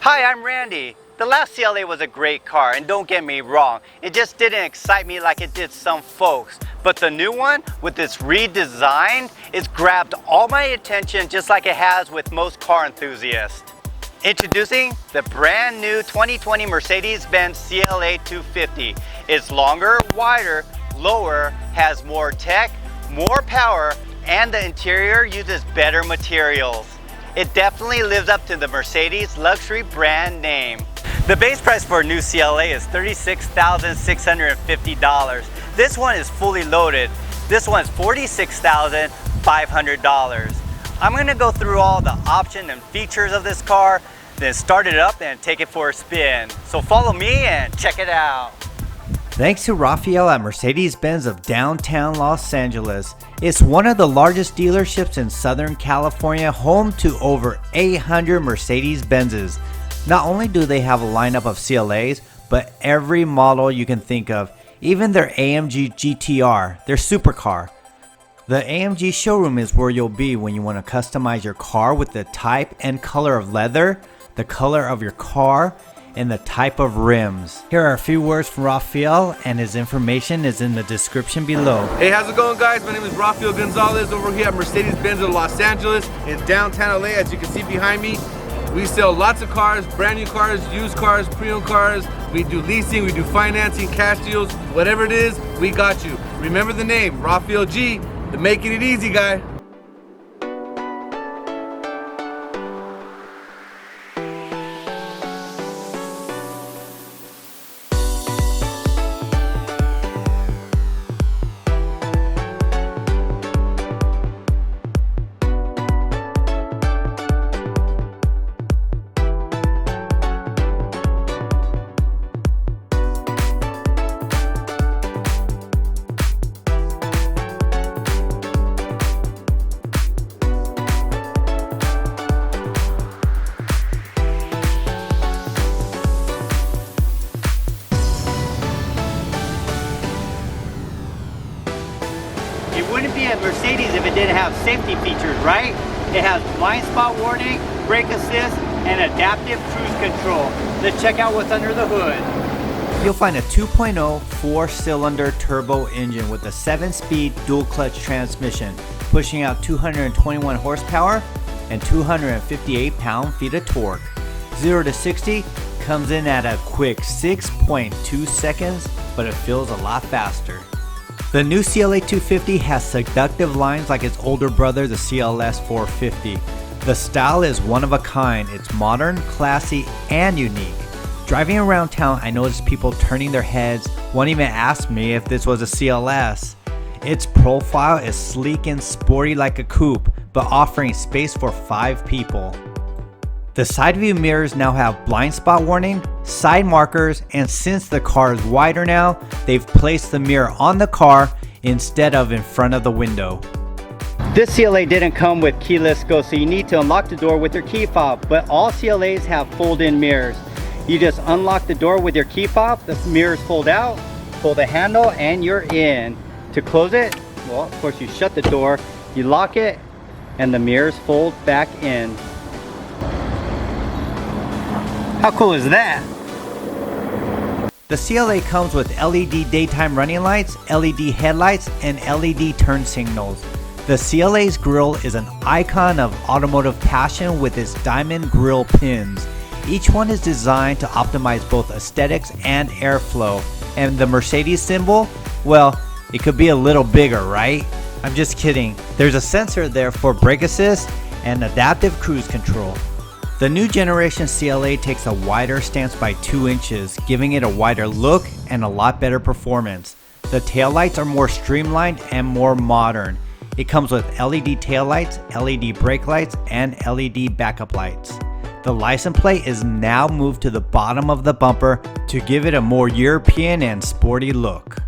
Hi, I'm Randy. The last CLA was a great car, and don't get me wrong, it just didn't excite me like it did some folks. But the new one, with its redesign, it's grabbed all my attention just like it has with most car enthusiasts. Introducing the brand new 2020 Mercedes-Benz CLA 250. It's longer, wider, lower, has more tech, more power, and the interior uses better materials. It definitely lives up to the Mercedes luxury brand name. The base price for a new CLA is $36,650. This one is fully loaded. This one's $46,500. I'm gonna go through all the options and features of this car, then start it up and take it for a spin. So follow me and check it out. Thanks to Rafael at Mercedes-Benz of downtown Los Angeles. It's one of the largest dealerships in Southern California, home to over 800 Mercedes-Benzes. Not only do they have a lineup of CLAs, but every model you can think of, even their AMG GTR, their supercar. The AMG Showroom is where you'll be when you want to customize your car with the type and color of leather, the color of your car, and the type of rims. Here are a few words from Rafael, and his information is in the description below. Hey, how's it going, guys? My name is Rafael Gonzalez over here at Mercedes-Benz of Los Angeles in downtown LA. As you can see behind me, we sell lots of cars, brand new cars, used cars, pre-owned cars. We do leasing, we do financing, cash deals, whatever it is, we got you. Remember the name, Rafael G, the making it easy guy. It wouldn't be a Mercedes if it didn't have safety features, right? It has blind spot warning, brake assist, and adaptive cruise control. Let's check out what's under the hood. You'll find a 2.0 4-cylinder turbo engine with a 7-speed dual-clutch transmission, pushing out 221 horsepower and 258 pound-feet of torque. 0 to 60 comes in at a quick 6.2 seconds, but it feels a lot faster. The new CLA 250 has seductive lines like its older brother, the CLS 450. The style is one of a kind. It's modern, classy, and unique. Driving around town, I noticed people turning their heads. One even asked me if this was a CLS. Its profile is sleek and sporty like a coupe, but offering space for 5 people. The side view mirrors now have blind spot warning, side markers, and since the car is wider now, they've placed the mirror on the car instead of in front of the window. This CLA didn't come with keyless go, so you need to unlock the door with your key fob, but all CLAs have fold-in mirrors. You just unlock the door with your key fob, the mirrors fold out, pull the handle, and you're in. To close it, well, of course you shut the door, you lock it, and the mirrors fold back in. How cool is that? The CLA comes with LED daytime running lights, LED headlights, and LED turn signals. The CLA's grille is an icon of automotive passion with its diamond grille pins. Each one is designed to optimize both aesthetics and airflow. And the Mercedes symbol? Well, it could be a little bigger, right? I'm just kidding. There's a sensor there for brake assist and adaptive cruise control. The new generation CLA takes a wider stance by 2 inches, giving it a wider look and a lot better performance. The taillights are more streamlined and more modern. It comes with LED taillights, LED brake lights, and LED backup lights. The license plate is now moved to the bottom of the bumper to give it a more European and sporty look.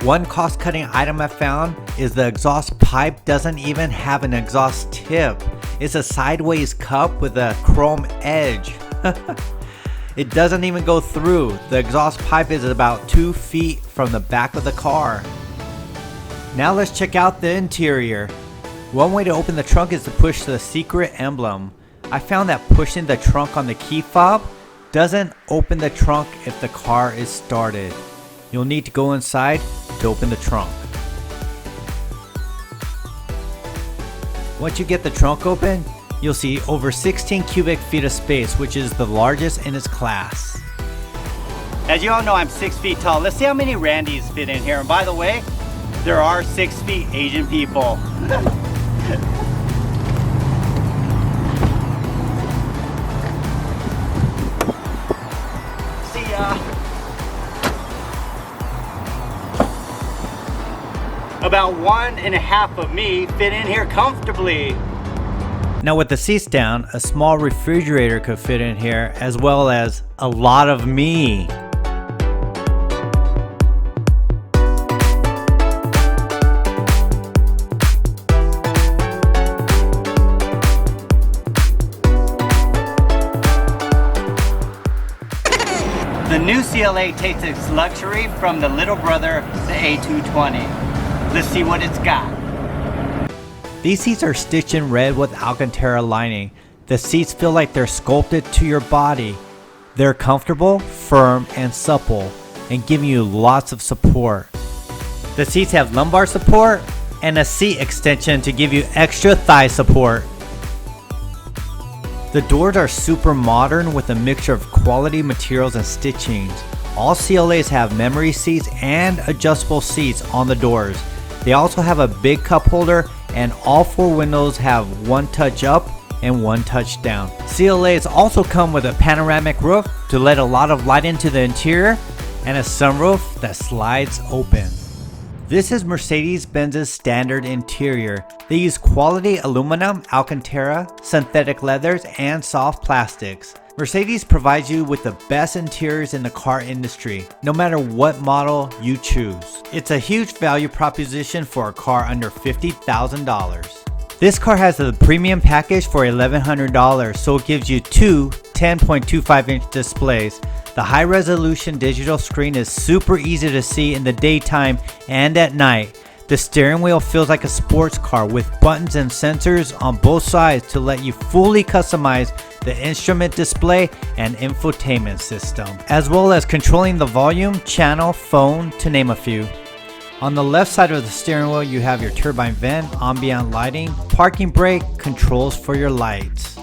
One cost-cutting item I found is the exhaust pipe doesn't even have an exhaust tip. It's a sideways cup with a chrome edge. It doesn't even go through. The exhaust pipe is about 2 feet from the back of the car. Now let's check out the interior. One way to open the trunk is to push the secret emblem. I found that pushing the trunk on the key fob doesn't open the trunk if the car is started. You'll need to go inside to open the trunk. Once you get the trunk open, you'll see over 16 cubic feet of space, which is the largest in its class. As you all know, I'm 6 feet tall. Let's see how many Randys fit in here. And by the way, there are 6 feet Asian people. See ya. About 1.5 of me fit in here comfortably. Now with the seats down, a small refrigerator could fit in here, as well as a lot of me. The new CLA takes its luxury from the little brother, the A220. Let's see what it's got. These seats are stitched in red with Alcantara lining. The seats feel like they're sculpted to your body. They're comfortable, firm, and supple, and give you lots of support. The seats have lumbar support and a seat extension to give you extra thigh support. The doors are super modern with a mixture of quality materials and stitchings. All CLAs have memory seats and adjustable seats on the doors. They also have a big cup holder, and all 4 windows have one touch up and one touch down. CLAs also come with a panoramic roof to let a lot of light into the interior and a sunroof that slides open. This is Mercedes-Benz's standard interior. They use quality aluminum, Alcantara, synthetic leathers, and soft plastics. Mercedes provides you with the best interiors in the car industry, no matter what model you choose. It's a huge value proposition for a car under $50,000. This car has the premium package for $1,100, so it gives you two 10.25-inch displays. The high-resolution digital screen is super easy to see in the daytime and at night. The steering wheel feels like a sports car with buttons and sensors on both sides to let you fully customize the instrument display and infotainment system, as well as controlling the volume, channel, phone, to name a few. On the left side of the steering wheel, you have your turbine vent, ambient lighting, parking brake, controls for your lights.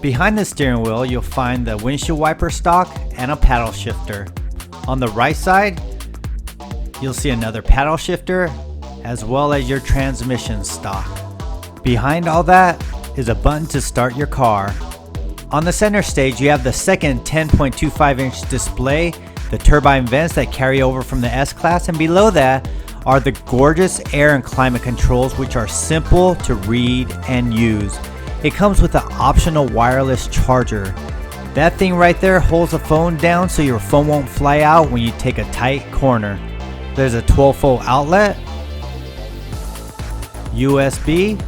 Behind the steering wheel, you'll find the windshield wiper stock and a paddle shifter. On the right side, you'll see another paddle shifter, as well as your transmission stock. Behind all that is a button to start your car. On the center stage, you have the second 10.25-inch display, the turbine vents that carry over from the S-Class, and below that are the gorgeous air and climate controls, which are simple to read and use. It comes with an optional wireless charger. That thing right there holds the phone down so your phone won't fly out when you take a tight corner. There's a 12-volt outlet, USB,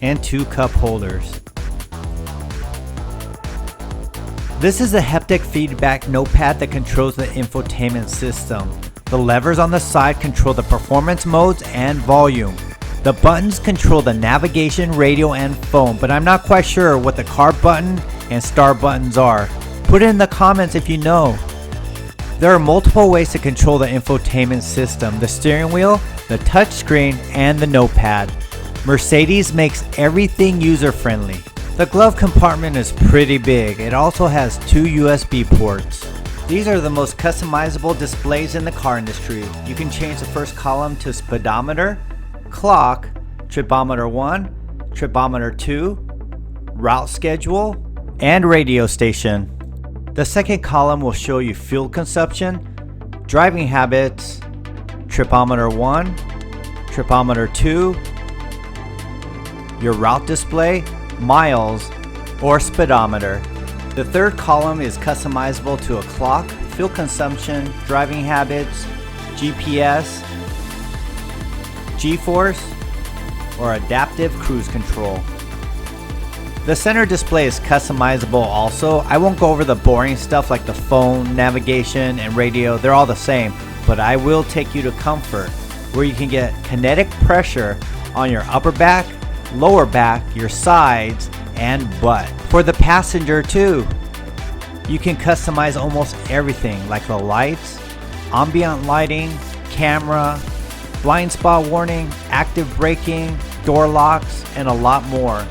and 2 cup holders. This is a haptic feedback notepad that controls the infotainment system. The levers on the side control the performance modes and volume. The buttons control the navigation, radio, and phone, but I'm not quite sure what the car button and start buttons are. Put it in the comments if you know. There are multiple ways to control the infotainment system: the steering wheel, the touchscreen, and the notepad. Mercedes makes everything user-friendly. The glove compartment is pretty big. It also has 2 USB ports. These are the most customizable displays in the car industry. You can change the first column to speedometer, clock, tripometer 1, tripometer 2, route schedule, and radio station. The second column will show you fuel consumption, driving habits, tripometer 1, tripometer 2, your route display, miles, or speedometer. The third column is customizable to a clock, fuel consumption, driving habits, GPS, G-force, or adaptive cruise control. The center display is customizable also. I won't go over the boring stuff like the phone, navigation, and radio. They're all the same, but I will take you to comfort, where you can get kinetic pressure on your upper back, lower back, your sides, and butt. For the passenger too, you can customize almost everything like the lights, ambient lighting, camera, blind spot warning, active braking, door locks, and a lot more.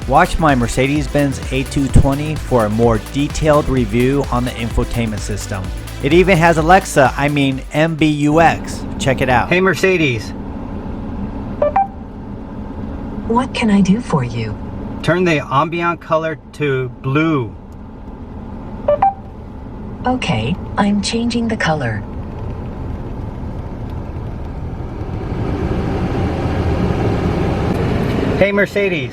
Watch my Mercedes-Benz A220 for a more detailed review on the infotainment system. It even has Alexa, MBUX. Check it out. Hey Mercedes. What can I do for you? Turn the ambient color to blue. Okay, I'm changing the color. Hey Mercedes.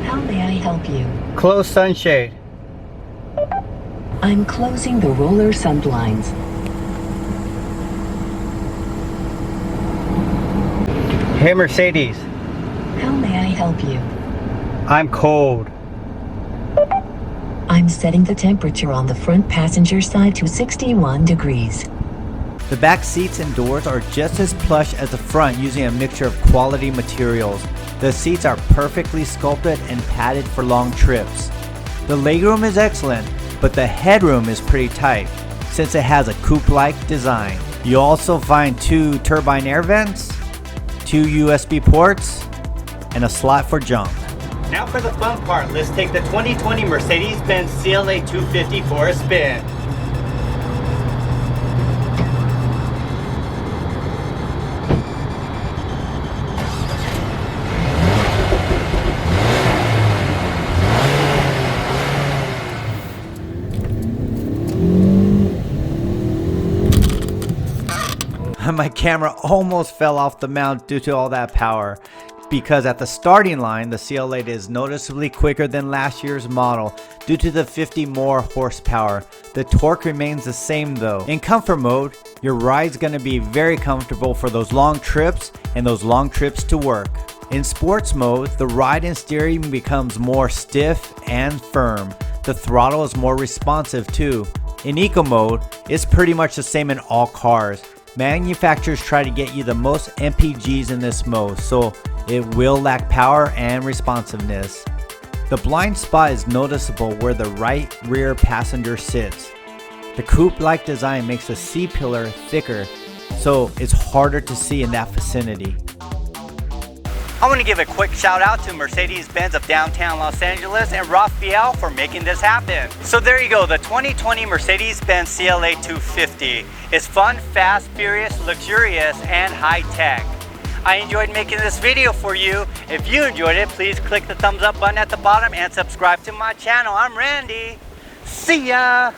How may I help you? Close sunshade. I'm closing the roller sun blinds. Hey Mercedes. How may I help you? I'm cold. I'm setting the temperature on the front passenger side to 61 degrees. The back seats and doors are just as plush as the front using a mixture of quality materials. The seats are perfectly sculpted and padded for long trips. The legroom is excellent, but the headroom is pretty tight since it has a coupe-like design. You also find 2 turbine air vents, 2 USB ports, and a slot for junk. Now for the fun part, let's take the 2020 Mercedes-Benz CLA 250 for a spin. My camera almost fell off the mount due to all that power, because at the starting line the CLA is noticeably quicker than last year's model due to the 50 more horsepower. The torque remains the same though. In comfort mode, your ride's going to be very comfortable for those long trips and those long trips to work. In sports mode, the ride and steering becomes more stiff and firm. The throttle is more responsive too. In eco mode, it's pretty much the same in all cars. Manufacturers try to get you the most MPGs in this mode, so it will lack power and responsiveness. The blind spot is noticeable where the right rear passenger sits. The coupe-like design makes the C-pillar thicker, so it's harder to see in that vicinity. I want to give a quick shout out to Mercedes-Benz of downtown Los Angeles and Rafael for making this happen. So there you go, the 2020 Mercedes-Benz CLA 250 is fun, fast, furious, luxurious, and high-tech. I enjoyed making this video for you. If you enjoyed it, please click the thumbs up button at the bottom and subscribe to my channel. I'm Randy. See ya!